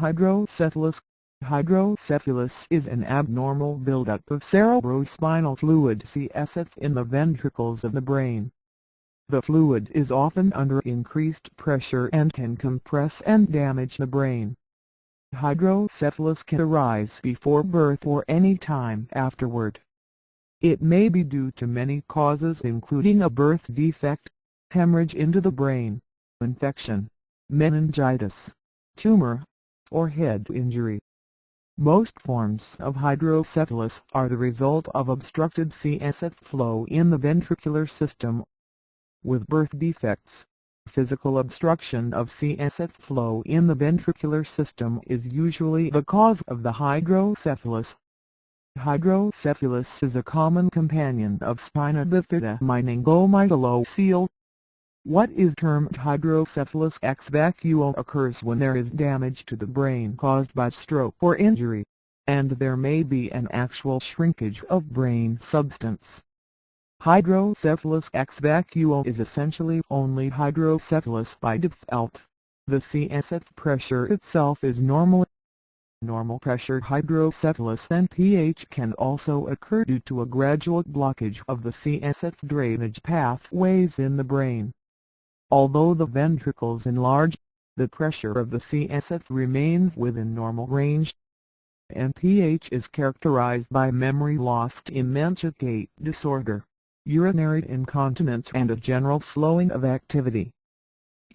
Hydrocephalus. Hydrocephalus is an abnormal buildup of cerebrospinal fluid (CSF) in the ventricles of the brain. The fluid is often under increased pressure and can compress and damage the brain. Hydrocephalus can arise before birth or any time afterward. It may be due to many causes including a birth defect, hemorrhage into the brain, infection, meningitis, tumor, or head injury. Most forms of hydrocephalus are the result of obstructed CSF flow in the ventricular system. With birth defects, physical obstruction of CSF flow in the ventricular system is usually the cause of the hydrocephalus. Hydrocephalus is a common companion of spina bifida meningomyelocele. What is termed hydrocephalus ex vacuo occurs when there is damage to the brain caused by stroke or injury, and there may be an actual shrinkage of brain substance. Hydrocephalus ex vacuo is essentially only hydrocephalus by default. The CSF pressure itself is normal. Normal pressure hydrocephalus and pH can also occur due to a gradual blockage of the CSF drainage pathways in the brain. Although the ventricles enlarge, the pressure of the CSF remains within normal range. NPH is characterized by memory loss in mental gait disorder, urinary incontinence and a general slowing of activity.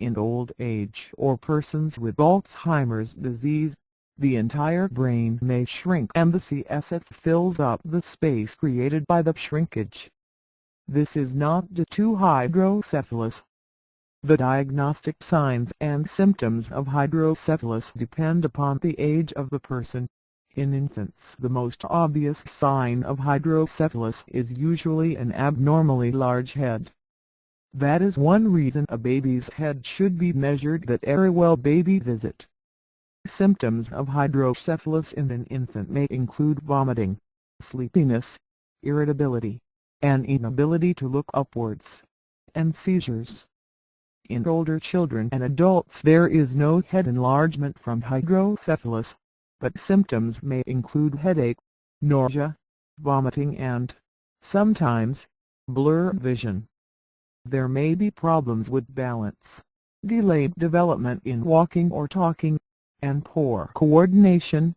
In old age or persons with Alzheimer's disease, the entire brain may shrink and the CSF fills up the space created by the shrinkage. This is not due to hydrocephalus. The diagnostic signs and symptoms of hydrocephalus depend upon the age of the person. In infants, the most obvious sign of hydrocephalus is usually an abnormally large head. That is one reason a baby's head should be measured at every baby visit. Symptoms of hydrocephalus in an infant may include vomiting, sleepiness, irritability, an inability to look upwards, and seizures. In older children and adults there is no head enlargement from hydrocephalus, but symptoms may include headache, nausea, vomiting and, sometimes, blurred vision. There may be problems with balance, delayed development in walking or talking, and poor coordination,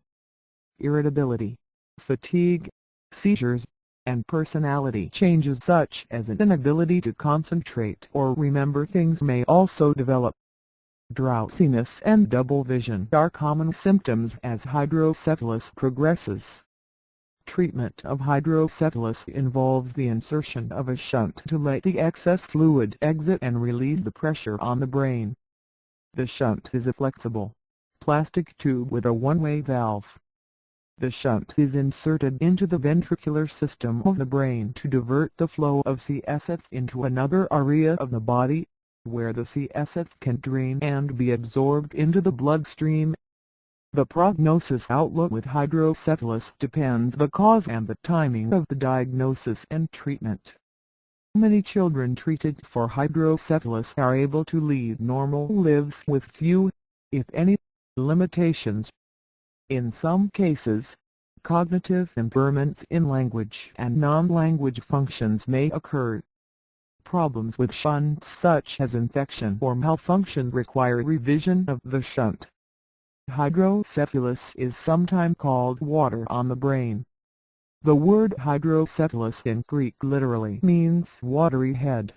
irritability, fatigue, seizures, and personality changes such as an inability to concentrate or remember things may also develop. Drowsiness and double vision are common symptoms as hydrocephalus progresses. Treatment of hydrocephalus involves the insertion of a shunt to let the excess fluid exit and relieve the pressure on the brain. The shunt is a flexible, plastic tube with a one-way valve. The shunt is inserted into the ventricular system of the brain to divert the flow of CSF into another area of the body, where the CSF can drain and be absorbed into the bloodstream. The prognosis outlook with hydrocephalus depends the cause and the timing of the diagnosis and treatment. Many children treated for hydrocephalus are able to lead normal lives with few, if any, limitations. In some cases, cognitive impairments in language and non-language functions may occur. Problems with shunts such as infection or malfunction require revision of the shunt. Hydrocephalus is sometimes called water on the brain. The word hydrocephalus in Greek literally means watery head.